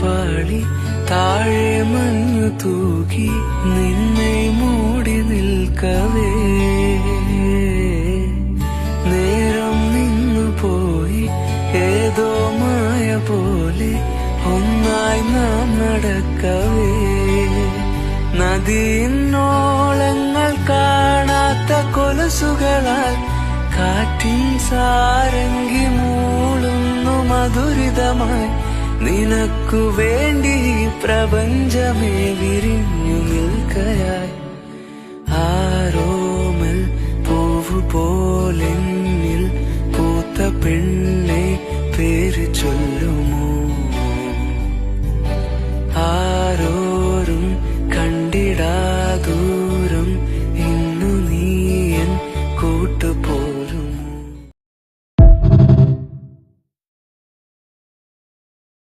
പാളി താഴെ മഞ്ഞു തൂകി നിന്നെ മൂടി നിൽക്കവേ നേരം നിന്നു പോയി ഏതോ മായ പോലെ ഒന്നായി നാം നടക്കവേ നദിയിന്നോളങ്ങൾ കാണാത്ത കൊലുസുകളാൽ കാറ്റിൻ സാരംഗി മൂളുന്നു മധുരിതമായി നിനക്കു വേണ്ടി പ്രപഞ്ചമേ വിരിഞ്ഞു നിൽക്കയായി ആരോമൽ പൂവു പോലെന്നിൽ പൂത്ത പെണ്ണെ പേര് ചൊല്ലുമോ ആരോ